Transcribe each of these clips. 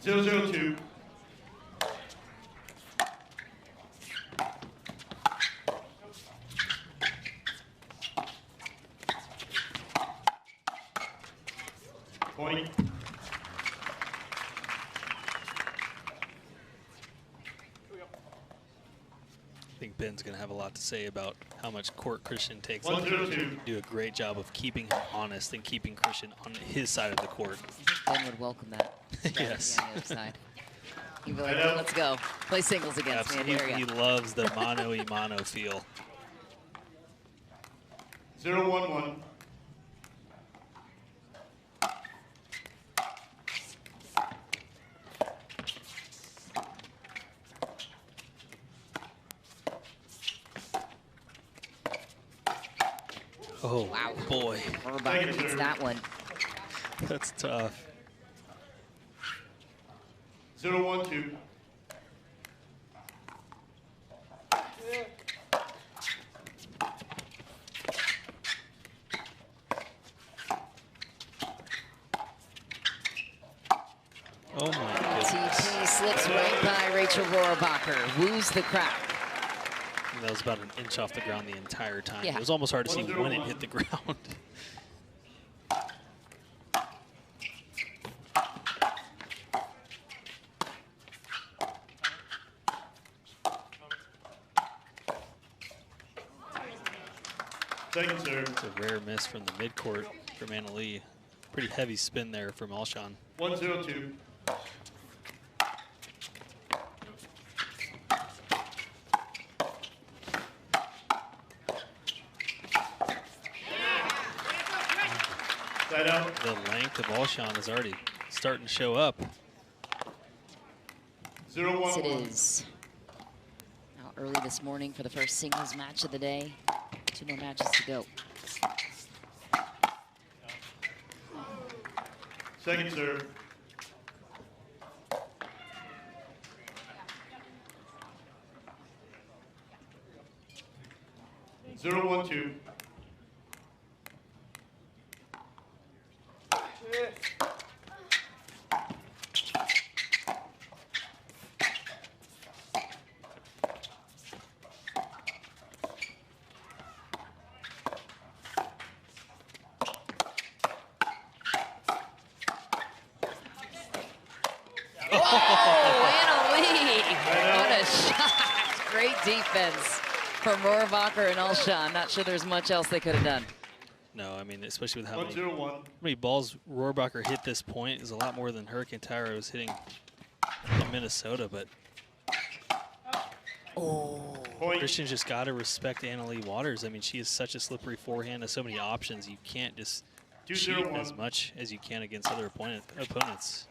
0-0-2. Point. I think Ben's going to have a lot to say about how much court Christian takes. 1-0-2. Do a great job of keeping him honest and keeping Christian on his side of the court. Ben would welcome that strategy Yes. on the other side. He'd be like, let's go. Play singles against me in the area. He loves the mano-a-mano feel. 0-1-1. Oh, Wow. boy. Rohrabacher gets that one. That's tough. 0-1-2. Oh, my goodness. TP slips right by Rachel Rohrabacher. Woos the crowd. That was about an inch off the ground the entire time. Yeah. It was almost hard to see when it hit the ground. Second serve. It's a rare miss from the midcourt from Leigh. Pretty heavy spin there from Alshon. 1-0-2. Side out. The length of Alshon is already starting to show up. 0-1-1. It is out early this morning for the first singles match of the day. 2 more matches to go. Second serve. Zero, 1-2. Defense from Rohrabacher and Alshon. Not sure there's much else they could have done. No, I mean, especially with how 1-0-1. many balls Rohrabacher hit this point is a lot more than Hurricane Tyra was hitting in Minnesota, but Christian's just got to respect Leigh Waters. I mean, she is such a slippery forehand, has so many options. You can't just shoot as much as you can against other opponents.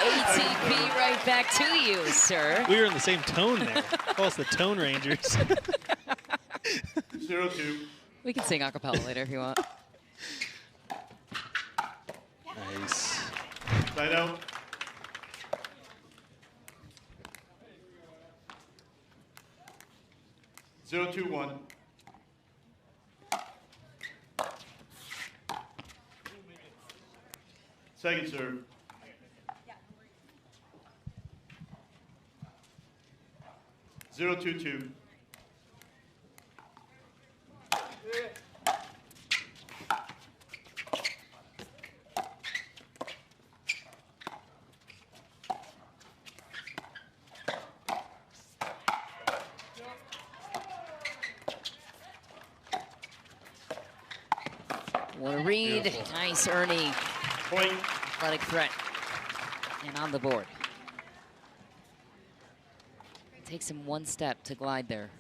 ATP right back to you, sir. We were in the same tone there. Call us the Tone Rangers. 0-2. We can sing a cappella later if you want. Nice. Side out. Zero, 2-1. Second serve. Zero, 2-2. What a read. Beautiful. Nice, Ernie. Point. Athletic threat. And on the board. Takes him one step to glide there.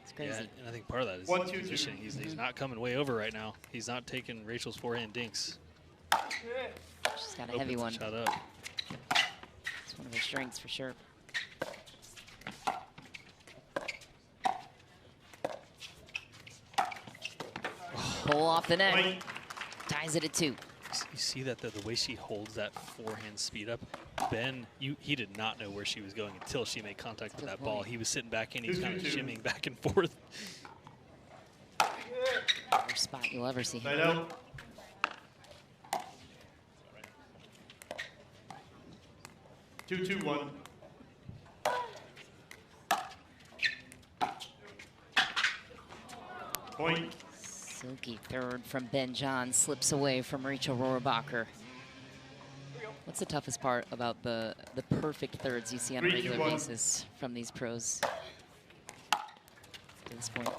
It's crazy. Yeah, and I think part of that is 1-2-2. his position. He's not coming way over right now. He's not taking Rachel's forehand dinks. She's got a heavy one. Shot up. It's one of her strengths for sure. Pull off the net. Ties it at 2. You see that the way she holds that forehand speed up, Ben, he did not know where she was going until she made contact with that ball. He was sitting back and he's kind of 2-2-2. shimmying back and forth. Worst spot you'll ever see Side him. out. Two, 2-1. Point. Silky third from Ben John, slips away from Rachel Rohrabacher. What's the toughest part about the perfect thirds you see on a 3-2-1. regular basis from these pros to this point?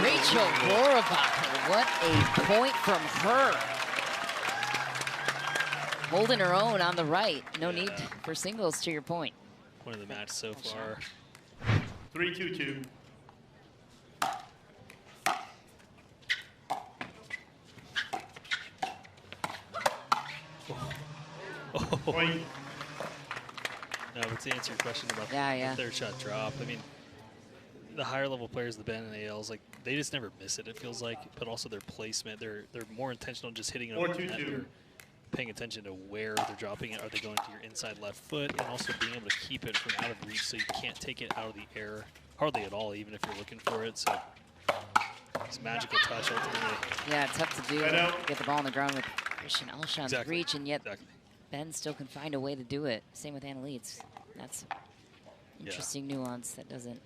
Rachel Rohrabacher, what a point from her. Holding her own on the right. No need for singles, to your point. One of the match so far. 3-2-2. Point. No, but to answer your question about Yeah. the third shot drop, I mean, the higher level players, the Ben and ALs, like they just never miss it. It feels like, but also their placement, they're more intentional, just hitting it over the net. 4-2-2. They're paying attention to where they're dropping it. Are they going to your inside left foot, and also being able to keep it from out of reach, so you can't take it out of the air hardly at all, even if you're looking for it. So it's magical touch ultimately. Yeah, tough to do. Right out. Get the ball on the ground with Christian Alshon's Exactly. reach, and yet Exactly. Ben still can find a way to do it. Same with Anna Leigh. That's interesting nuance that doesn't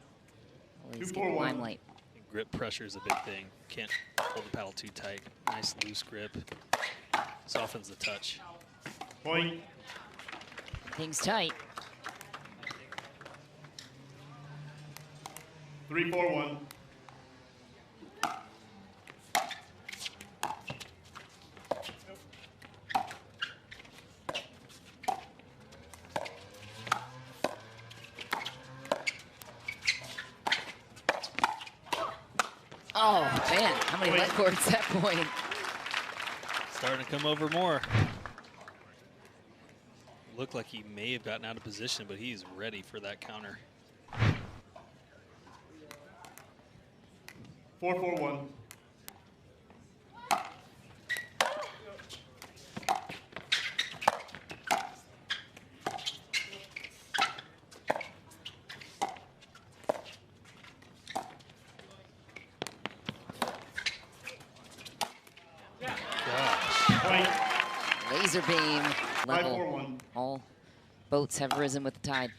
always get the 2-4-1. limelight. And grip pressure is a big thing. Can't hold the paddle too tight. Nice loose grip. Softens the touch. Point. Things tight. 3-4-1. Oh, man, how many Wait. leg cords at that point? Starting to come over more. Looked like he may have gotten out of position, but he's ready for that counter. 4-4-1. Point. Laser beam level. 5-4-1. All boats have risen with the tide.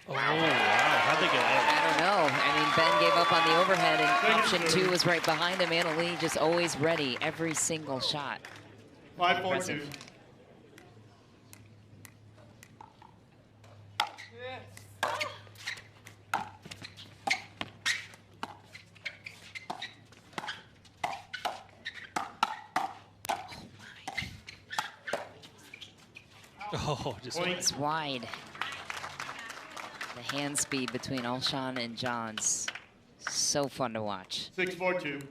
Oh, wow. How'd they get out? I don't know. I mean, Ben gave up on the overhead, and option Second 2 was right behind him. Anna Leigh just always ready every single shot. 5-4-2. Oh, just Point. It's wide. The hand speed between Alshon and Johns. So fun to watch. 6-4-2.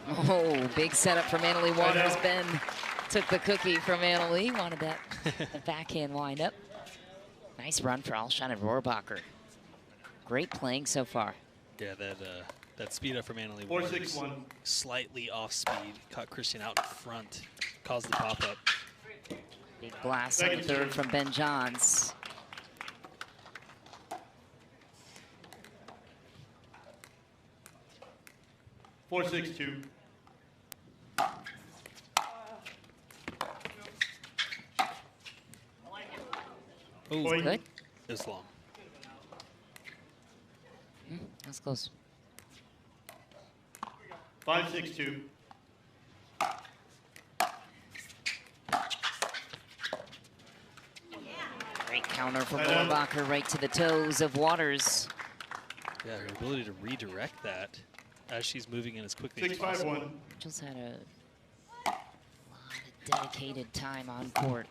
Oh, big setup from Anna Leigh Waters. out. Ben took the cookie from Anna Leigh. Wanted that the backhand wind up. Nice run for Alshon and Rohrabacher. Great playing so far. yeah, that speed up from Anna Leigh 4-6-1. slightly off speed, caught Christian out in front, caused the pop up. Big blast on the Second third serve. from Ben Johns. 4-6-2. Oh, Point. Good. it's long. That's close. 5-6-2. Great counter from Right out. Rohrabacher right to the toes of Waters. Yeah, her ability to redirect that as she's moving in as quickly as possible. 6-5-1. Rachel's had a lot of dedicated time on court.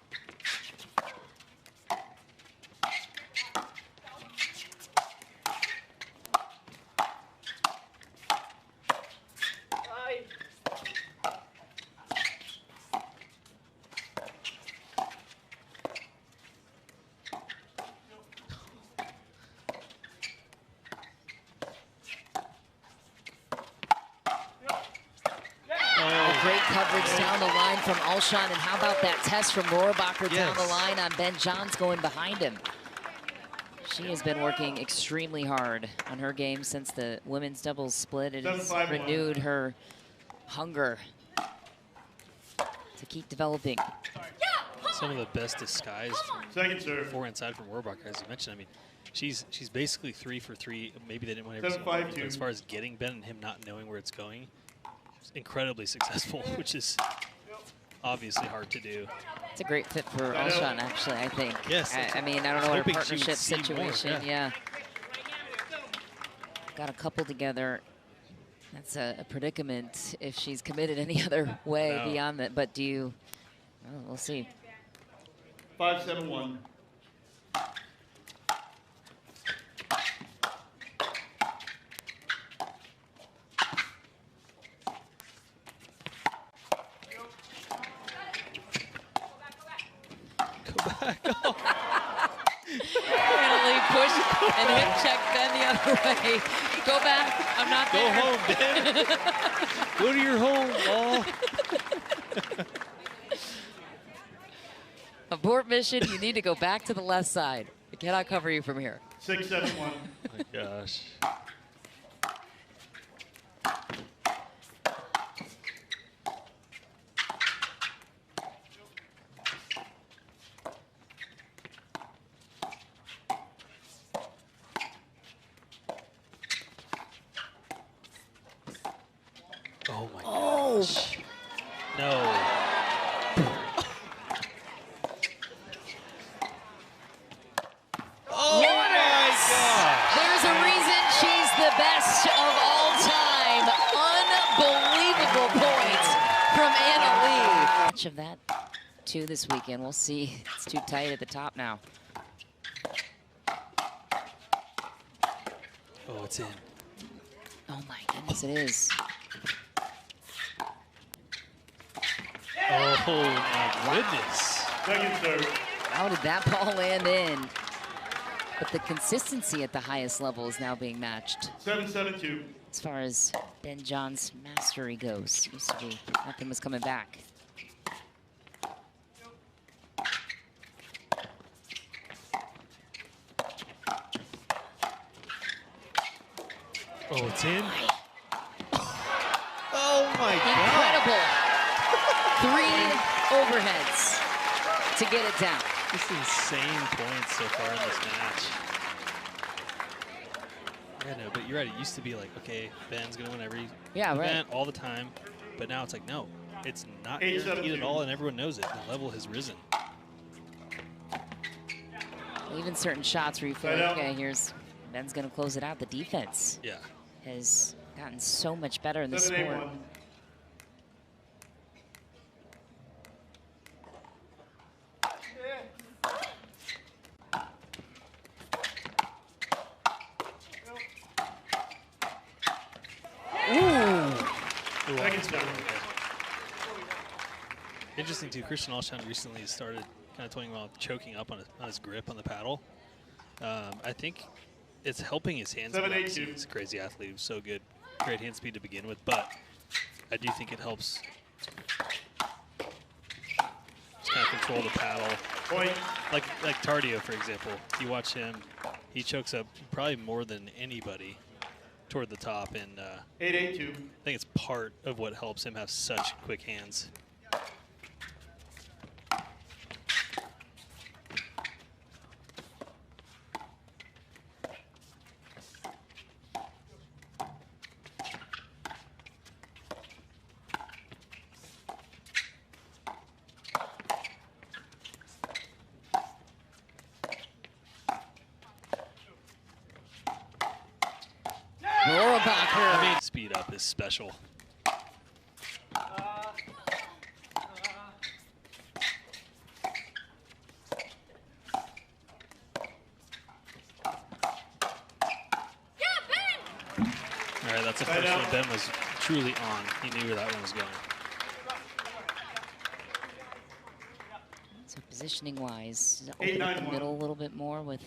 Great coverage down the line from Alshon, and how about that test from Rohrabacher down the Yes. line on Ben Johns going behind him. She has been working extremely hard on her game since the women's doubles split. It has 7-5-1. renewed her hunger to keep developing. Some of the best disguise from Second serve. forehand side from Rohrabacher, as you mentioned. I mean, she's basically 3 for 3. Maybe they didn't win every 7-5-2. single one, but as far as getting Ben and him not knowing where it's going, it's incredibly successful, which is obviously hard to do. It's a great fit for Alshon, actually, I think. Yes, I mean, I don't know what her hoping she would partnership see more, situation, yeah. Got a couple together. That's a predicament if she's committed any other way No. beyond that. But do you, well, we'll see. 5-7-1. Go back. Oh. Leigh push and hip check Ben the other way. Go back. I'm not Go there. home, Ben. Go to your home, ball. Abort mission. You need to go back to the left side. I cannot cover you from here. 6-7-1. Oh my gosh. Oh my gosh. No. Oh my gosh. There's a reason she's the best of all time. Unbelievable points from Anna Leigh. Much of that, too, this weekend. We'll see. It's too tight at the top now. Oh, it's in. Oh, my goodness, it is. Oh my goodness. Second serve. How did that ball land in? But the consistency at the highest level is now being matched. 7-7-2. As far as Ben John's mastery goes, used to be nothing was coming back. Oh, it's in. Oh my god. Incredible. 3 overheads to get it down. Just insane points so far in this match. Yeah, no, but you're right. It used to be like, okay, Ben's gonna win every event all the time, but now it's like, no, it's not guaranteed at all, and everyone knows it. The level has risen. Even certain shots where you feel like, okay, here's Ben's gonna close it out. The defense has gotten so much better in the sport. 7-8-1. Second serve. Interesting too. Christian Alshon recently started kind of toying about choking up on his grip on the paddle. I think it's helping his hand speed. 7-8-2. He's a crazy athlete. He was so good, great hand speed to begin with. But I do think it helps just kind of control the paddle. Point. Like Tardio, for example. You watch him, he chokes up probably more than anybody toward the top, and 8-8-2. I think it's part of what helps him have such quick hands. Rohrabacher. I mean, speed up is special. All right, that's the first one. Ben was truly on. He knew where that one was going. So positioning-wise, open up the middle a little bit more with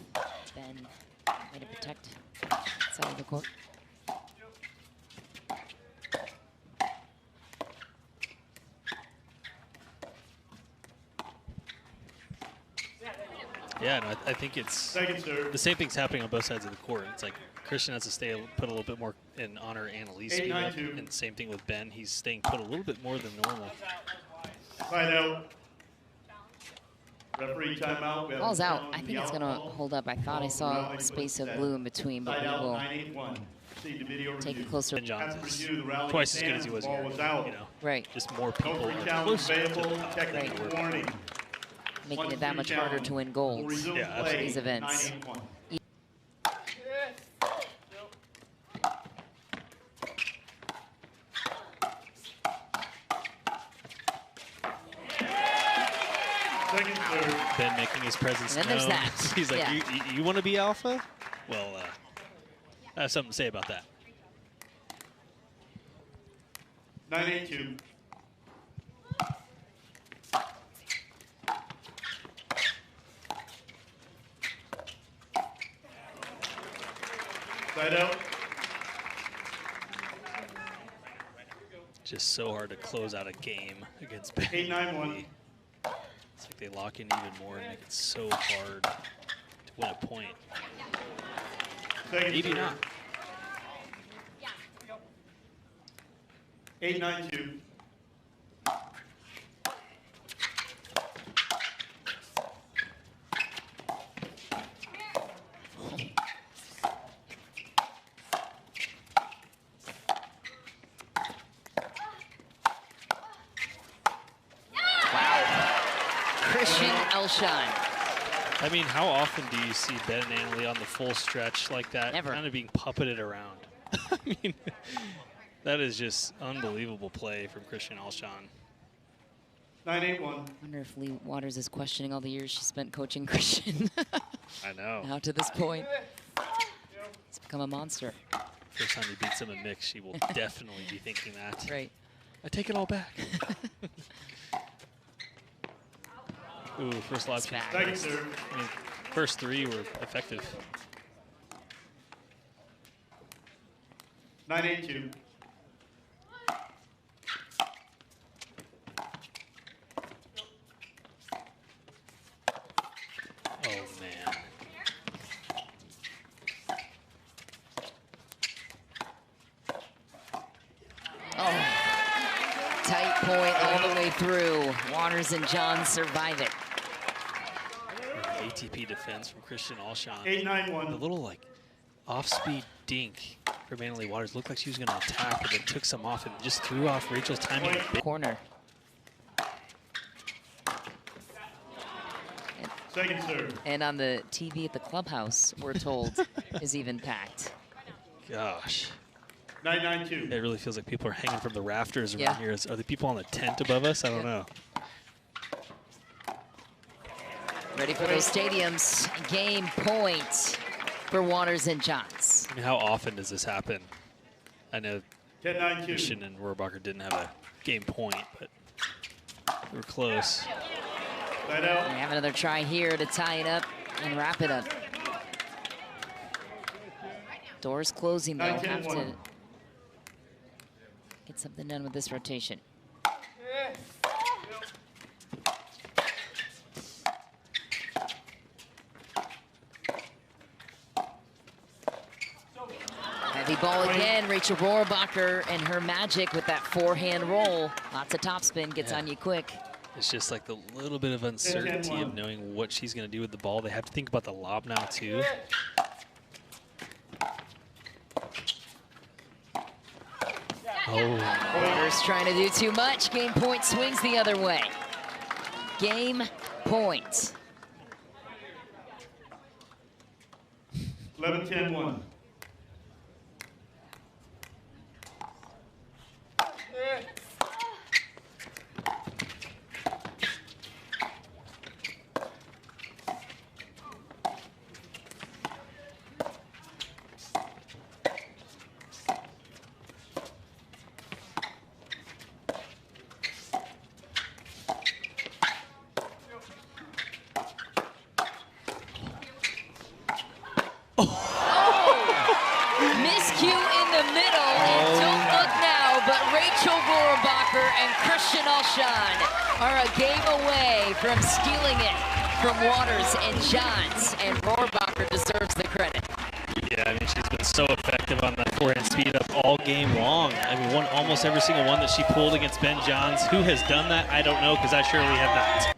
Ben trying to protect side of the court. Yeah, no, I think it's the same thing's happening on both sides of the court. It's like Christian has to stay, put a little bit more in honor Annalise speed up, and same thing with Ben. He's staying put a little bit more than normal. Side out. Referee timeout. Ball's out. I think it's going to hold up. I thought I saw a space of blue in between, but we will take a closer. Ben Johns is twice as good as he was here. You know, right. Just more people are closer to the top. Right. Making it that much harder to win golds in these events. Ben making his presence known. And then there's that. He's like, you want to be alpha? Well, I have something to say about that. 9-8-2. Side out. Just so hard to close out a game against Ben. 8-9-1. It's like they lock in even more and make it so hard to win a point. Maybe not. 8-9-2. Alshon. I mean, how often do you see Ben and Annalie on the full stretch like that? Never. Kind of being puppeted around. I mean, that is just unbelievable play from Christian Alshon. 9-8-1. Wonder if Leigh Waters is questioning all the years she spent coaching Christian. I know. Now to this point, it's become a monster. First time he beats him in mix, she will definitely be thinking that. Right. I take it all back. Ooh, first lob. I mean, first three were effective. 9-8-2. Oh, man. Oh. Tight point all the way through. Waters and John survive it. ATP defense from Christian Alshon. 8-9-1. The little, like, off-speed dink from Annalie Waters looked like she was going to attack, but then took some off and just threw off Rachel's timing. Corner. Second serve. And on the TV at the clubhouse, we're told, is even packed. Gosh. 9-9-2. It really feels like people are hanging from the rafters around here. Are the people on the tent above us? I don't know. Ready for those stadiums. Game point for Waters and Johns. I mean, how often does this happen? I know 10-9-2. Christian and Rohrabacher didn't have a game point, but they were close. Side out. We have another try here to tie it up and wrap it up. Doors closing, though. Have to get something done with this rotation. Heavy ball again. Rachel Rohrabacher and her magic with that forehand roll. Lots of topspin, gets on you quick. It's just like the little bit of uncertainty of knowing what she's going to do with the ball. They have to think about the lob now, too. Oh. Waters trying to do too much. Game point swings the other way. Game point. 11-10-1. Miscue in the middle, and don't look now, but Rachel Rohrabacher and Christian Alshon are a game away from stealing it from Waters and Johns, and Rohrabacher deserves the credit. Yeah, I mean, she's been so effective on that forehand speed up all game long. I mean, almost every single one that she pulled against Ben Johns. Who has done that? I don't know, because I surely have not.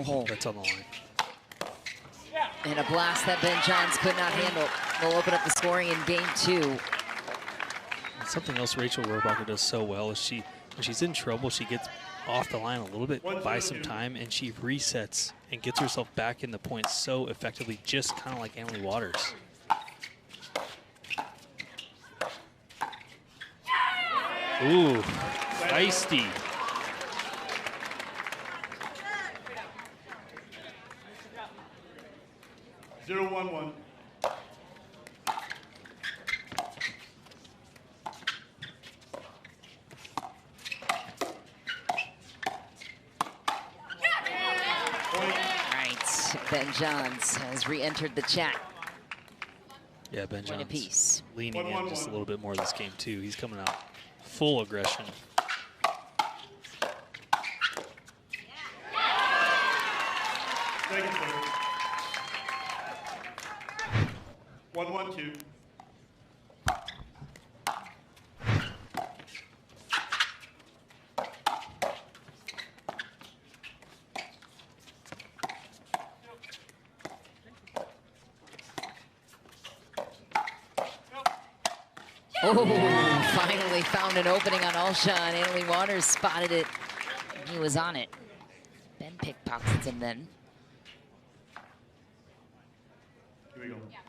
Oh. That's on the line. And a blast that Ben Johns could not handle. Will open up the scoring in game 2. And something else Rachel Rohrabacher does so well is when she's in trouble, she gets off the line a little bit, buys some time, and she resets and gets herself back in the points so effectively, just kind of like Emily Waters. Ooh, feisty. 0-1-1. Right, Ben Johns has re-entered the chat. Yeah, Ben Point Johns apiece. leaning in just a little bit more this game too. He's coming out full aggression. Second serve. 1-1-2. Oh, finally found an opening on Alshon. Emily Waters spotted it. He was on it. Ben pickpockets him then. Here we go. Yeah,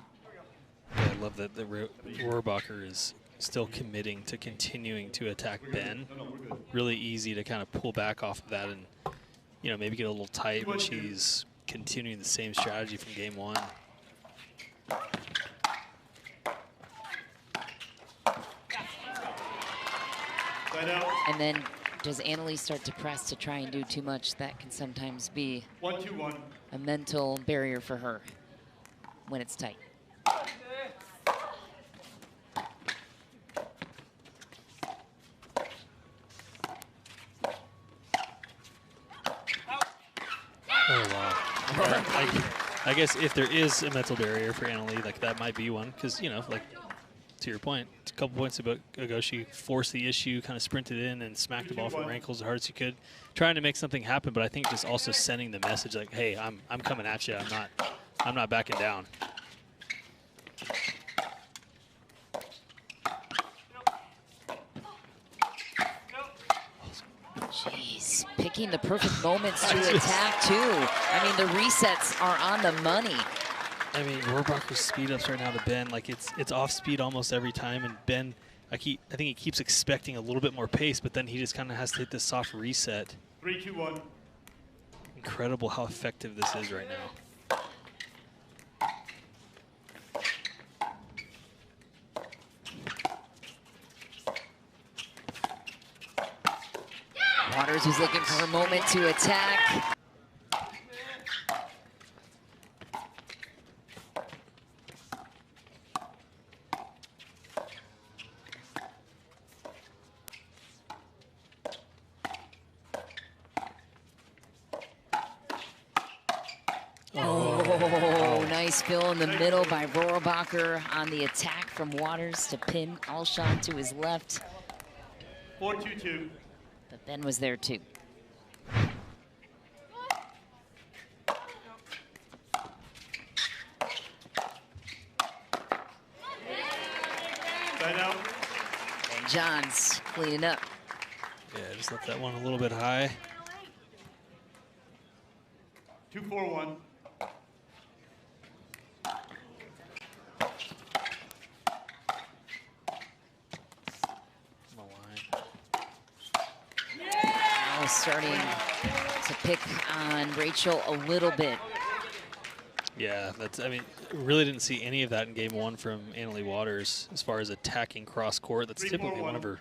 I love that the Rohrabacher is still committing to continuing to attack Ben. Really easy to kind of pull back off of that and, you know, maybe get a little tight, but she's continuing the same strategy from game 1. And then does Annalise start to press to try and do too much? That can sometimes be 1-2-1. a mental barrier for her when it's tight. Oh, wow. I guess if there is a mental barrier for Annalie, like that might be one, because, you know, like, to your point, a couple points ago, she forced the issue, kind of sprinted in and smacked the ball from her ankles as hard as she could, trying to make something happen. But I think just also sending the message like, "Hey, I'm coming at you. I'm not backing down." Jeez, picking the perfect moments to attack too. I mean, the resets are on the money. I mean, Rohrabacher's speed ups right now to Ben, like it's off speed almost every time, and Ben, I think he keeps expecting a little bit more pace, but then he just kind of has to hit this soft reset. 3-2-1. Incredible how effective this is right now. Waters was looking for a moment to attack. Oh, nice fill in the middle by Rohrabacher on the attack from Waters to pin Alshon to his left. 4-2-2. But Ben was there too. Side out. And Johns cleaning up. Yeah, just left that one a little bit high. 2-4-1. Now starting to pick on Rachel a little bit. Yeah, that's, I mean, really didn't see any of that in game one from Leigh Waters as far as attacking cross court. That's typically one of her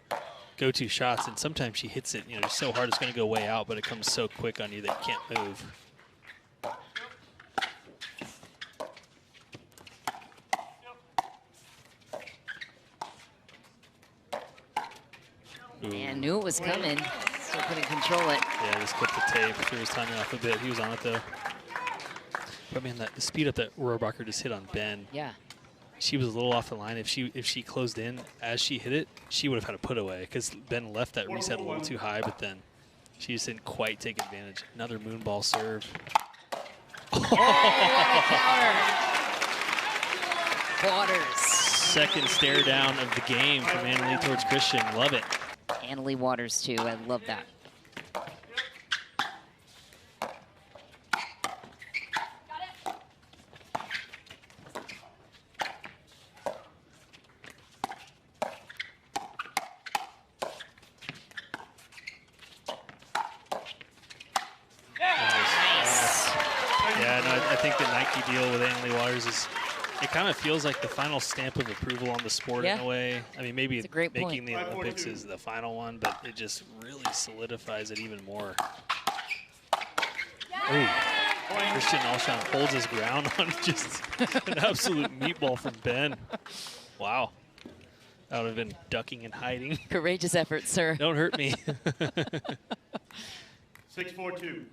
go-to shots, and sometimes she hits it, you know, just so hard it's going to go way out, but it comes so quick on you that you can't move. And knew it was coming. Still couldn't control it. Yeah, just clipped the tape. Threw his timing off a bit. He was on it though. But man, the speed up that Rohrabacher just hit on Ben. Yeah. She was a little off the line. If she closed in as she hit it, she would have had a put away because Ben left that reset a little too high. But then she just didn't quite take advantage. Another moonball serve. Oh, what a counter. Waters. Second stare down of the game from Leigh towards Christian. Love it. Leigh Waters too. I love that. Yeah, no, I think the Nike deal with Leigh Waters is, it kind of feels like the final stamp of approval on the sport in a way. I mean, maybe making the Olympics is the final one, but it just really solidifies it even more. Ooh. Christian Alshon holds his ground on just an absolute meatball from Ben. Wow. That would have been ducking and hiding. Courageous effort, sir. Don't hurt me. 6-4-2.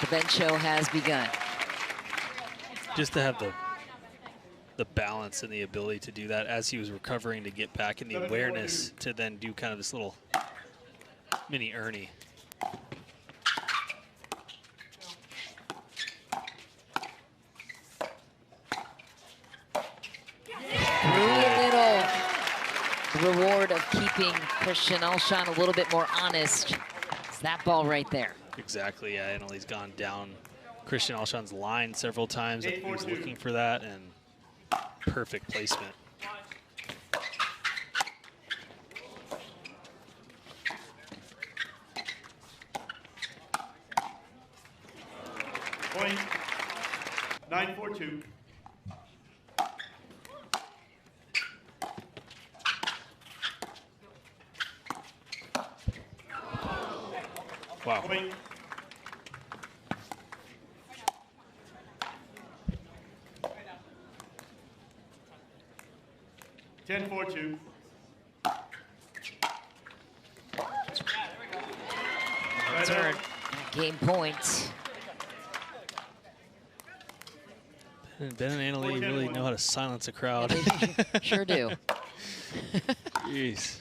The bench show has begun. Just to have the balance and the ability to do that as he was recovering to get back, and the awareness to then do kind of this little mini Ernie. Through the middle. The reward of keeping Christian Alshon a little bit more honest. It's that ball right there. Exactly, yeah. Lee's gone down Christian Alshon's line several times. I think he was looking for that, and perfect placement. Point. 9-4-2. Wow. Point. 10-4-2. Third game point. Ben and Leigh really know how to silence a crowd. Sure do. Jeez.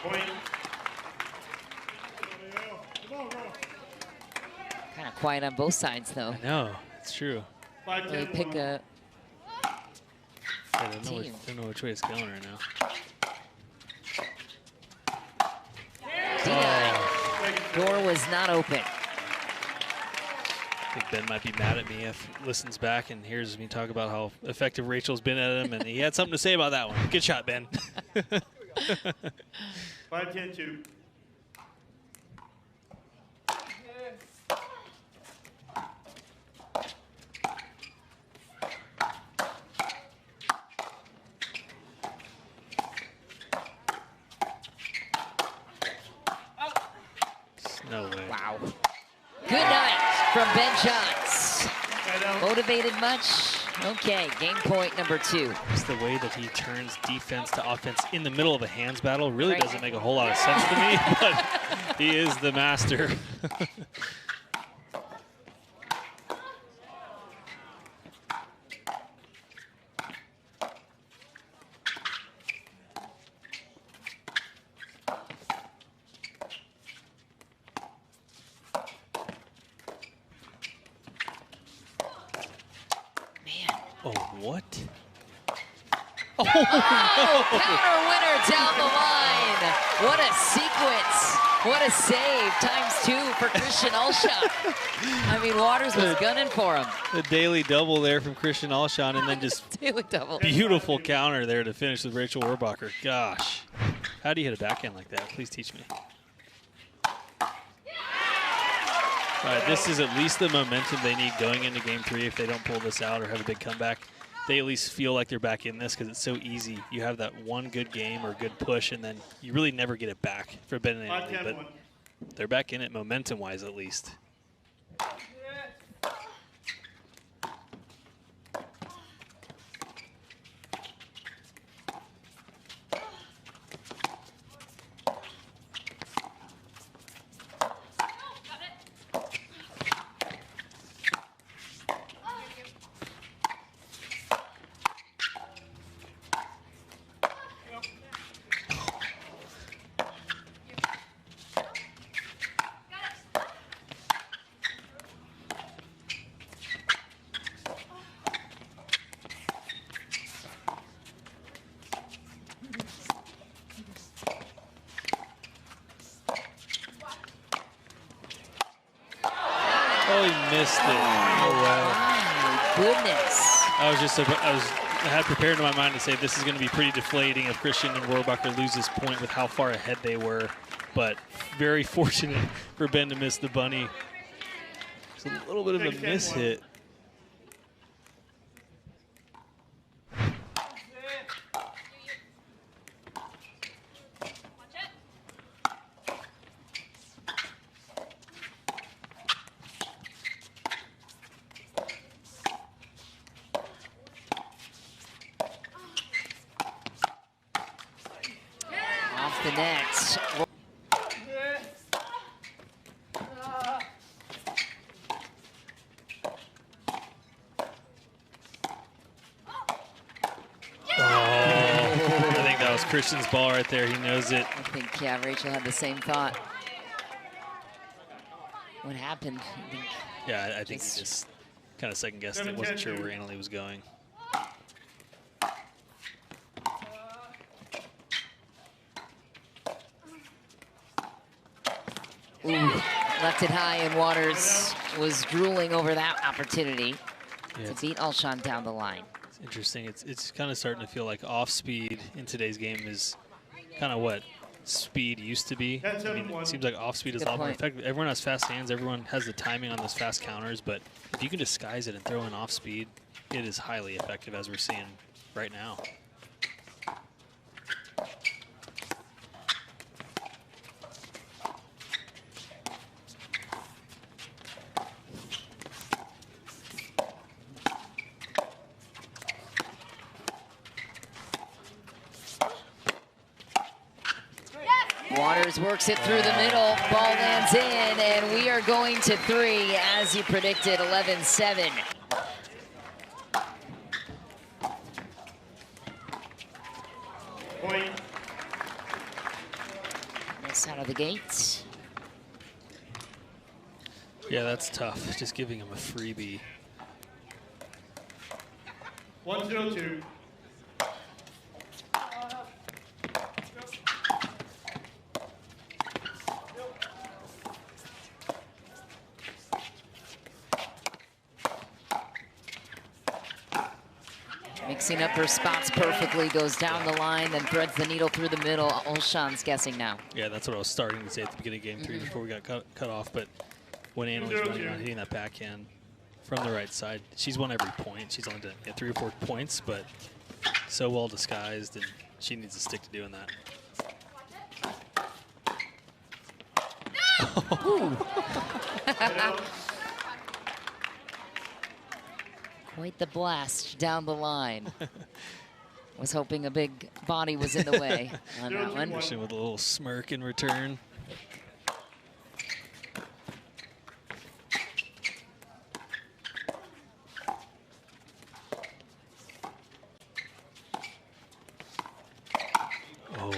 Point. Kind of quiet on both sides, though. I know, it's true. They pick a I don't know which way it's going right now. Door was not open. I think Ben might be mad at me if he listens back and hears me talk about how effective Rachel's been at him, and he had something to say about that one. Good shot, Ben. 5-10-2. No way. Wow. Good night from Ben Johns. Motivated much? Okay, game point number 2. Just the way that he turns defense to offense in the middle of a hands battle really doesn't make a whole lot of sense to me, but he is the master. Oh, what? Oh, no. Counter winner down the line. What a sequence. What a save. ×2 for Christian Alshon. I mean, Waters was gunning for him. The daily double there from Christian Alshon, and then just Daily double. beautiful counter there to finish with Rachel Rohrabacher. Gosh. How do you hit a backhand like that? Please teach me. All right, this is at least the momentum they need going into game 3 if they don't pull this out or have a big comeback. They at least feel like they're back in this because it's so easy. You have that one good game or good push, and then you really never get it back for Ben and Annalee, but they're back in it momentum-wise at least. Oh, he missed it. Oh, wow. Oh, my goodness. I had prepared in my mind to say this is going to be pretty deflating if Christian and Rohrabacher lose this point with how far ahead they were. But very fortunate for Ben to miss the bunny. It's a little bit of a miss hit. Off the net. I think that was Christian's ball right there. He knows it. I think, yeah, Rachel had the same thought. What happened? Yeah, I think he just kind of second-guessed it. Wasn't sure where Annalee was going. Ooh, left it high, and Waters was drooling over that opportunity to beat Alshon down the line. It's interesting. It's kind of starting to feel like off-speed in today's game is kind of what speed used to be. I mean, it seems like off-speed is a lot more effective. Everyone has fast hands. Everyone has the timing on those fast counters. But if you can disguise it and throw in off-speed, it is highly effective, as we're seeing right now. Waters works it through the middle. Ball lands in, and we are going to 3, as you predicted, 11-7. Point. Miss out of the gates. Yeah, that's tough. Just giving him a freebie. 1-0-2. Mixing up her spots perfectly, goes down the line, then threads the needle through the middle. Alshon's guessing now. Yeah, that's what I was starting to say at the beginning of game 3 before we got cut off. But when Annalie's running on hitting that backhand from the right side, she's won every point. She's only done 3 or 4 points, but so well disguised, and she needs to stick to doing that. Quite the blast down the line. Was hoping a big body was in the way on that one. With a little smirk in return. Oh.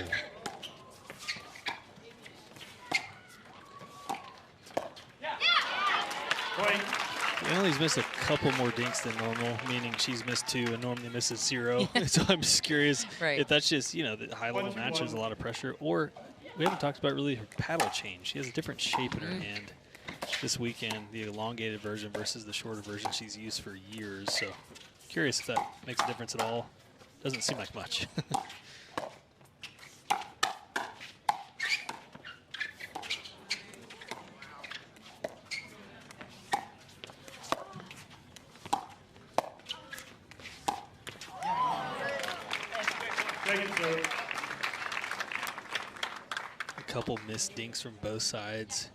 Annalie's missed a couple more dinks than normal, meaning she's missed 2 and normally misses 0. So I'm just curious if that's just, you know, the high-level match has a lot of pressure, or we haven't talked about really her paddle change. She has a different shape in her hand this weekend, the elongated version versus the shorter version she's used for years. So curious if that makes a difference at all. Doesn't seem like much. Couple missed dinks from both sides.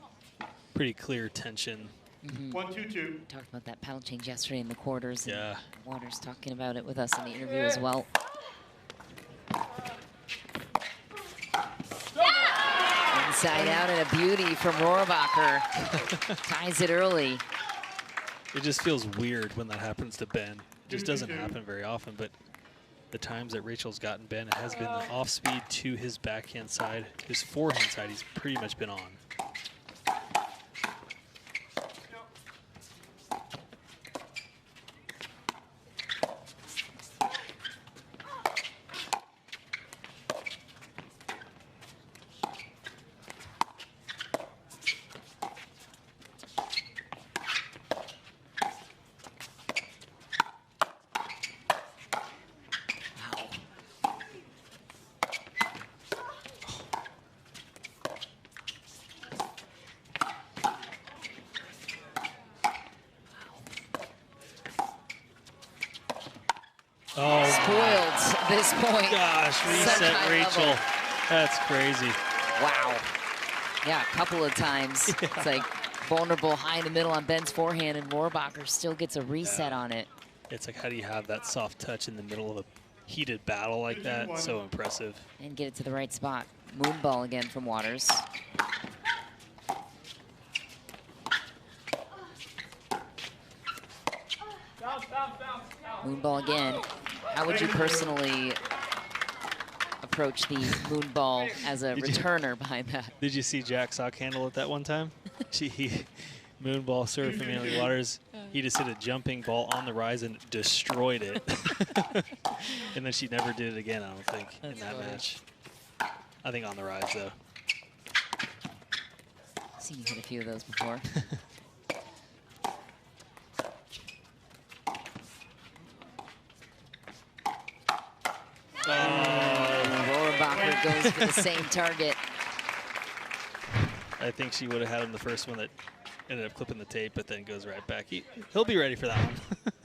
Pretty clear tension. 1-2-2. Talked about that paddle change yesterday in the quarters. Yeah. Waters talking about it with us in the interview as well. Inside out and a beauty from Rohrabacher. Ties it early. It just feels weird when that happens to Ben. It just doesn't happen very often, but the times that Rachel's gotten Ben, it has been the off speed to his backhand side. His forehand side, he's pretty much been on. Oh, spoiled this point. Gosh, reset Rachel. Level. That's crazy. Wow. Yeah, a couple of times. Yeah. It's like vulnerable high in the middle on Ben's forehand, and Rohrabacher still gets a reset on it. It's like, how do you have that soft touch in the middle of a heated battle like that? So impressive. And get it to the right spot. Moonball again from Waters. Moonball again. How would you personally approach the moonball as a returner behind that? Did you see Jack Sock handle it that one time? Moonball serve from Annalie Waters. He just hit a jumping ball on the rise and destroyed it. And then she never did it again, I don't think, in that match. I think on the rise, though. I've seen you hit a few of those before. Rohrabacher goes for the same target. I think she would have had him the first one that ended up clipping the tape, but then goes right back. He'll be ready for that one.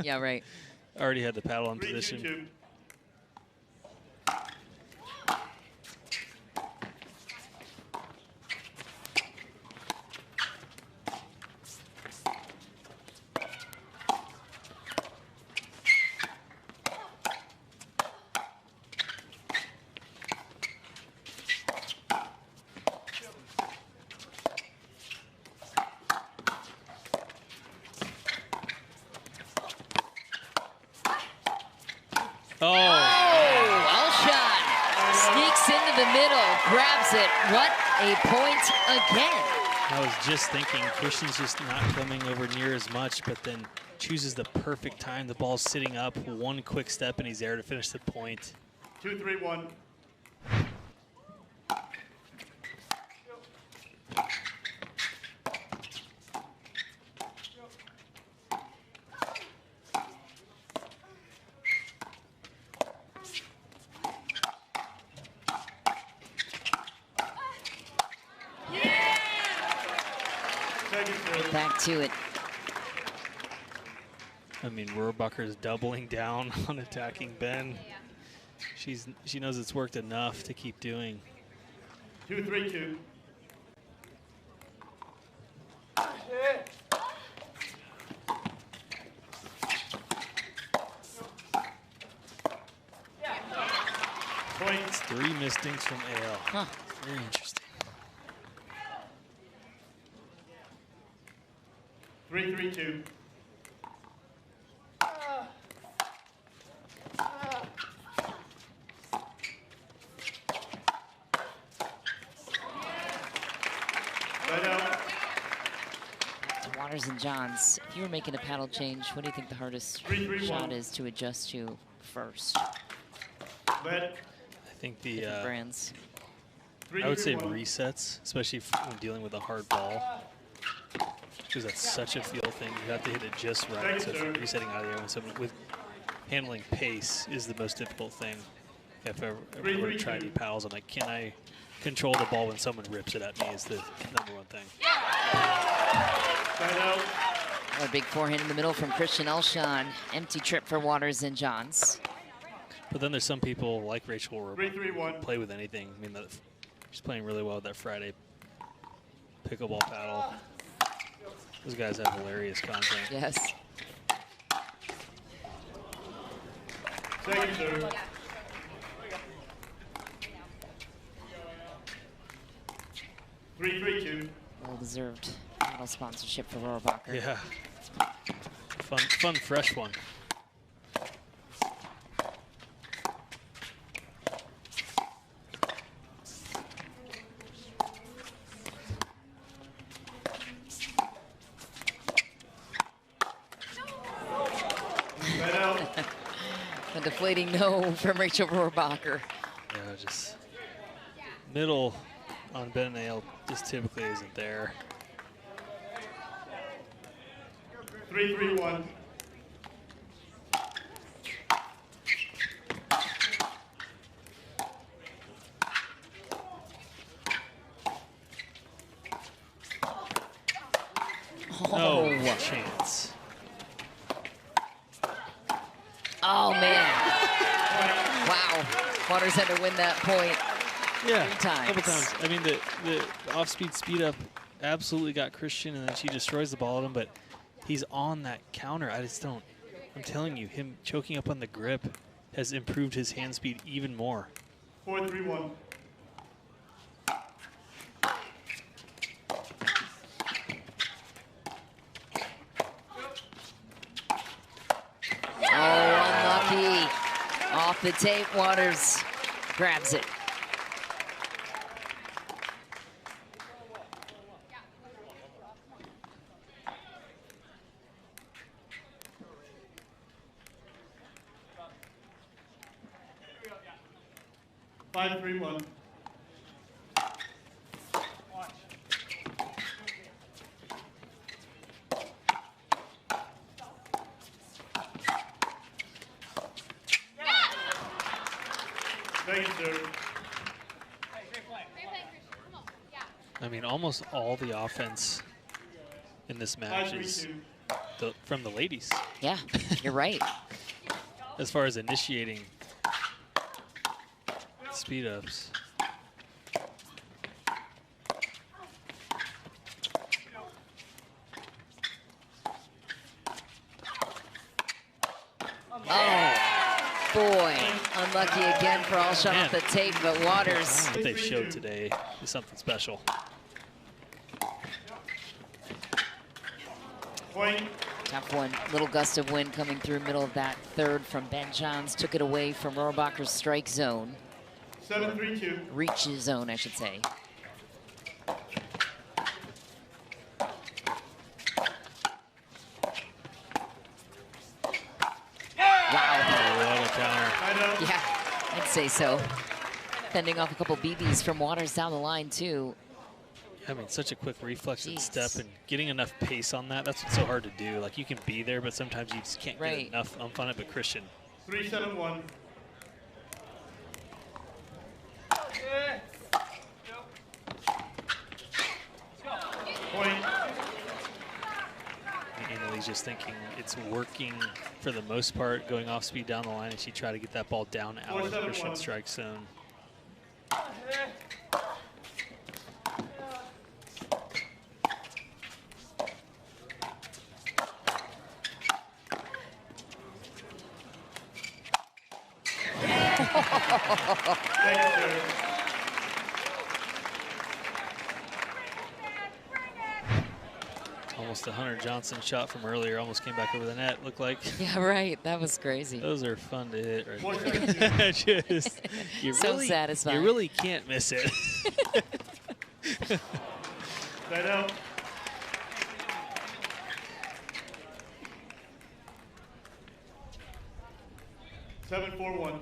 Yeah, right. Already had the paddle in position. 3-2-2. Alshon sneaks into the middle, grabs it. What a point again. I was just thinking, Christian's just not coming over near as much, but then chooses the perfect time. The ball's sitting up, one quick step, and he's there to finish the point. 2-3-1. back to it. I mean, Rohrabacher is doubling down on attacking Ben. She knows it's worked enough to keep doing. 2-3-2. Point. It's 3 misdinks from AL. Huh. Very interesting. 3-3-2. Right out. Waters and Johns, if you were making a paddle change, what do you think the hardest 3-3-1. shot is to adjust to first? Lead. I think the Different brands. I would say 3-3-1. resets, especially when dealing with a hard ball, because that's such a feel thing. You have to hit it just right. So if you're resetting out of there, when someone with handling pace is the most difficult thing. If I ever were to try any paddles, I'm like, can I control the ball when someone rips it at me? Is the #1 thing. Right out. A big forehand in the middle from Christian Alshon. Empty trip for Waters and Johns. But then there's some people like Rachel who 3-3-1. play with anything. I mean, she's playing really well with that Friday pickleball paddle. Those guys have hilarious content. Yes. Second serve. Three, 3-2. Well-deserved medal sponsorship for Rohrabacher. Yeah. Fun, fresh one. Right out. A deflating no from Rachel Rohrabacher. Yeah, just middle on Ben and Ale just typically isn't there. 3-3-1. No Oh, chance. oh man. Wow. Waters had to win that point. Yeah, 3 times. a couple times. I mean, the off-speed speed up absolutely got Christian, and then she destroys the ball at him, but he's on that counter. I just don't. I'm telling you, him choking up on the grip has improved his hand speed even more. 4-3-1. Oh, unlucky. Off the tape, Waters grabs it. Five, 3-1. Second serve. I mean, almost all the offense in this match is 5-3-2. from the ladies. Yeah, you're right. As far as initiating speed ups. Oh, boy. Unlucky again for Alshon Man. off the tape, but Waters. What they showed today is something special. Point. Tough one. Little gust of wind coming through middle of that third from Ben Johns. Took it away from Rohrabacher's strike zone. 7-3-2. Reach zone, I should say. Wow. What a counter. Right out. Yeah, I'd say so. Fending off a couple BBs from Waters down the line, too. I mean, such a quick reflex and Jeez. step, and getting enough pace on that, that's what's so hard to do. Like, you can be there, but sometimes you just can't Right. get enough on it. But Christian, 3-7-1. Point. Lee's just thinking it's working for the most part, going off speed down the line, and she tried to get that ball down out of Christian's strike zone. Almost a Hunter Johnson shot from earlier, almost came back over the net, looked like. Yeah, right. That was crazy. Those are fun to hit right there. Just, so satisfying. You really can't miss it. Side out. Seven, 4-1.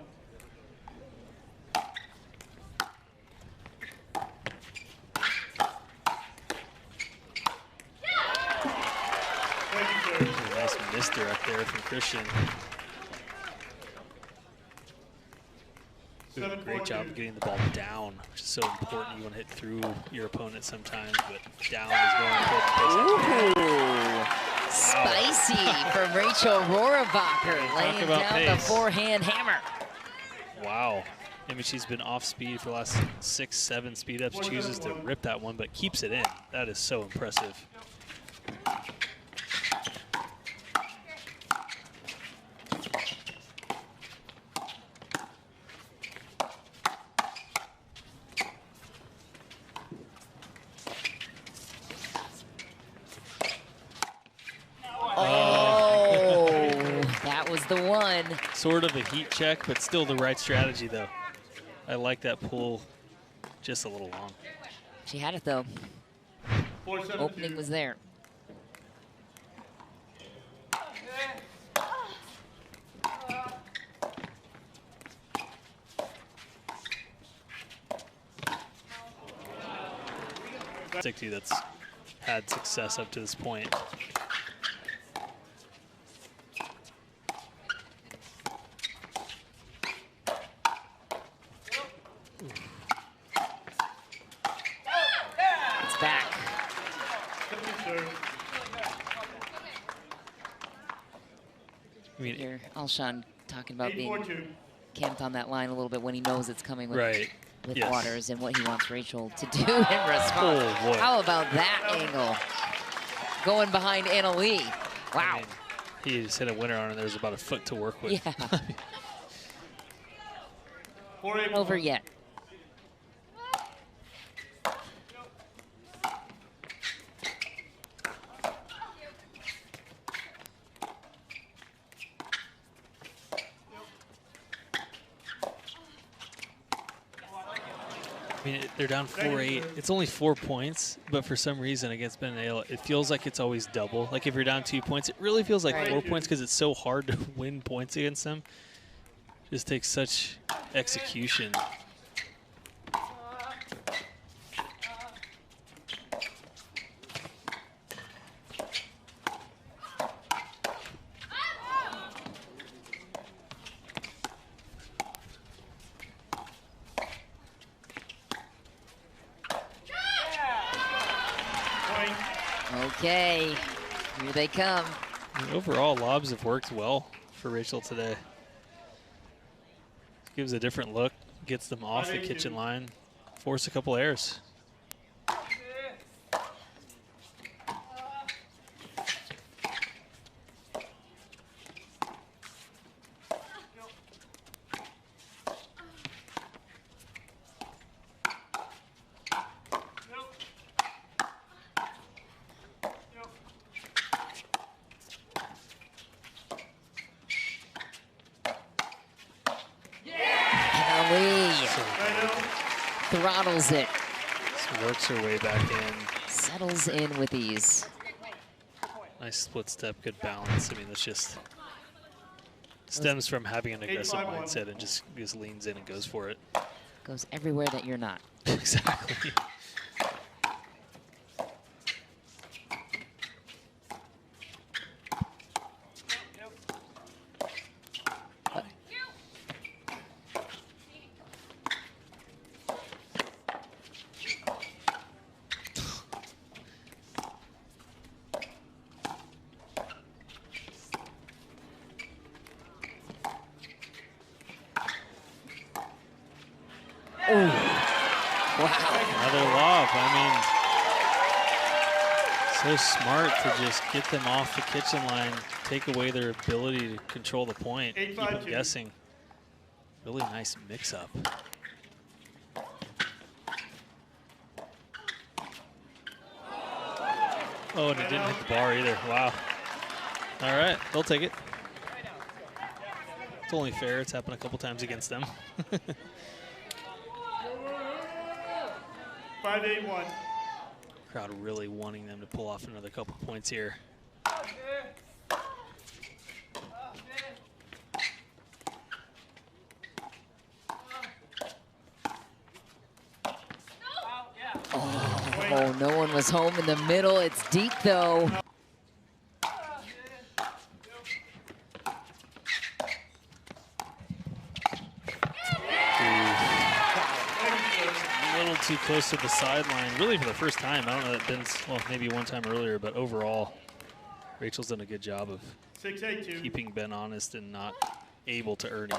Nice misdirect there from Christian. Doing a great job of getting the ball down, which is so important. You want to hit through your opponent sometimes, but down is very important. Ooh, spicy from Rachel Rohrabacher, laying down the forehand hammer. Wow. I mean, she's been off speed for the last 6, 7 speed ups. Chooses to rip that one, but keeps it in. That is so impressive. The one. Sort of a heat check, but still the right strategy, though. I like that pull just a little long. She had it, though. Opening was there. That's had success up to this point. Here, Alshon talking about being camped on that line a little bit when he knows it's coming with, Waters and what he wants Rachel to do in response. Oh, how about that angle? Going behind Anna Leigh. Wow. I mean, he just hit a winner on it. There's about a foot to work with. Yeah. Over yet. I mean, they're down 4-8. It's only 4 points, but for some reason against Ben and Ale, it feels like it's always double. Like if you're down 2 points, it really feels like 4 points because it's so hard to win points against them. Just takes such execution. Okay, here they come. Overall, lobs have worked well for Rachel today. Gives a different look, gets them off the kitchen line, force a couple errors. Throttles it. Just works her way back in. Settles in with ease. Nice split step, good balance. I mean, it's just stems from having an aggressive mindset and just leans in and goes for it. Goes everywhere that you're not. Exactly. Wow. Another lob. I mean, so smart to just get them off the kitchen line, take away their ability to control the point, keep them guessing. Really nice mix-up. Oh, and it didn't hit the bar either. Wow. All right, they'll take it. It's only fair. It's happened a couple times against them. 5-8-1. Crowd really wanting them to pull off another couple points here. Oh, no one was home in the middle. It's deep, though. A little too close to the sideline, really for the first time. I don't know that Ben's, well, maybe one time earlier, but overall, Rachel's done a good job of 6-8-2. keeping Ben honest and not able to Ernie.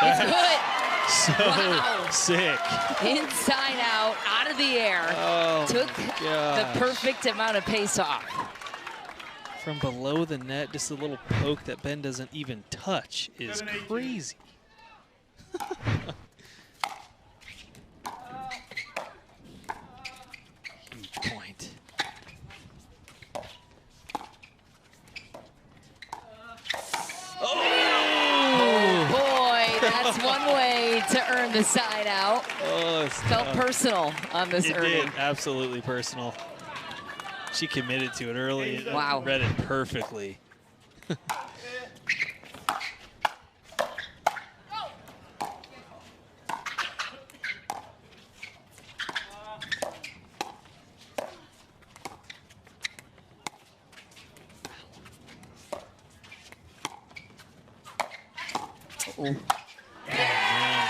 It's good. So sick. Inside out, out of the air. Oh, Took the perfect amount of pace off. From below the net, just a little poke that Ben doesn't even touch is crazy. Huge point. That's one way to earn the side out. Oh, it's Felt tough. personal on this It early. did, absolutely personal. She committed to it early. Wow. Read it perfectly. Ooh.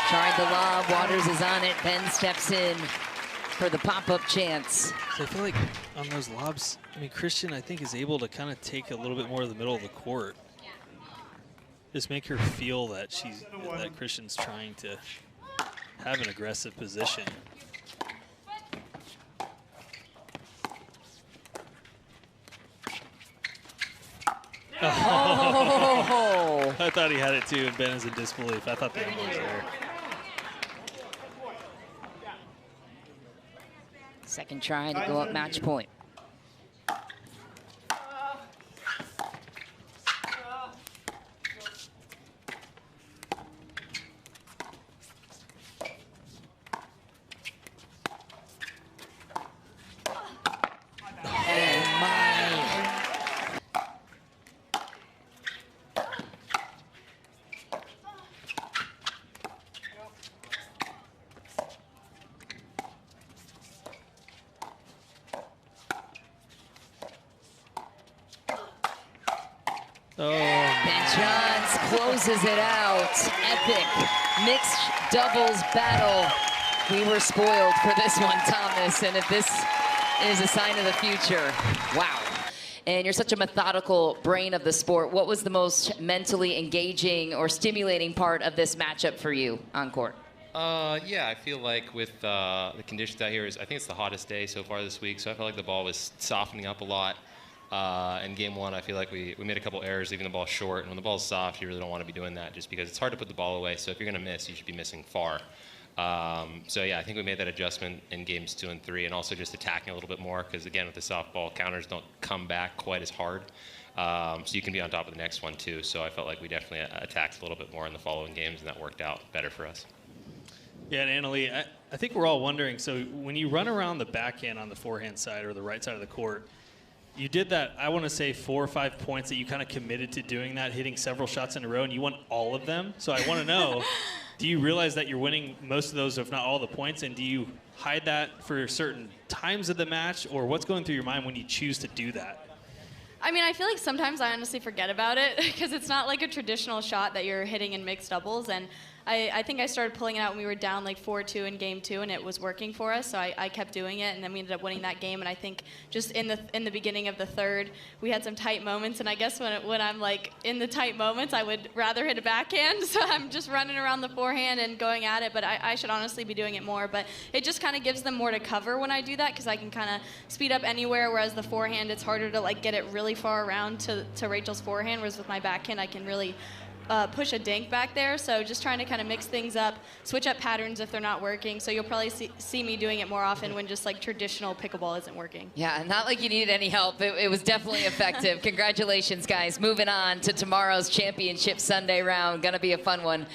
Tried the lob, Waters is on it, Ben steps in for the pop-up chance. So I feel like on those lobs, I mean, Christian, I think, is able to kind of take a little bit more of the middle of the court. Just make her feel that that Christian's trying to have an aggressive position. Oh! I thought he had it too, and Ben is in disbelief. I thought the angle was there. Second try to go up match point. Closes it out. Epic mixed doubles battle. We were spoiled for this one, Thomas, and if this is a sign of the future, wow. And you're such a methodical brain of the sport. What was the most mentally engaging or stimulating part of this matchup for you on court? Yeah, I feel like with the conditions out here, I think it's the hottest day so far this week, so I felt like the ball was softening up a lot. In game one, I feel like we made a couple errors leaving the ball short, and when the ball's soft, you really don't want to be doing that just because it's hard to put the ball away, so if you're going to miss, you should be missing far. So yeah, I think we made that adjustment in games 2 and 3, and also just attacking a little bit more because, again, with the softball, counters don't come back quite as hard, so you can be on top of the next one too, so I felt like we definitely attacked a little bit more in the following games, and that worked out better for us. Yeah, and Anna-Leigh, I think we're all wondering, so when you run around the backhand on the forehand side or the right side of the court, you did that, I want to say 4 or 5 points that you kind of committed to doing that, hitting several shots in a row, and you won all of them. So I want to know, do you realize that you're winning most of those, if not all the points, and do you hide that for certain times of the match, or what's going through your mind when you choose to do that? I mean, I feel like sometimes I honestly forget about it because it's not like a traditional shot that you're hitting in mixed doubles, and I think I started pulling it out when we were down like 4-2 in game 2, and it was working for us. So I kept doing it, and then we ended up winning that game. And I think just in the beginning of the third, we had some tight moments. And I guess when I'm like in the tight moments, I would rather hit a backhand. So I'm just running around the forehand and going at it. But I should honestly be doing it more. But it just kind of gives them more to cover when I do that, because I can kind of speed up anywhere. Whereas the forehand, it's harder to like get it really far around to Rachel's forehand. Whereas with my backhand, I can really push a dink back there. So just trying to kind of mix things up, switch up patterns if they're not working. So you'll probably see me doing it more often when just like traditional pickleball isn't working. Yeah, not like you needed any help. It was definitely effective. Congratulations, guys. Moving on to tomorrow's championship Sunday round. Gonna be a fun one.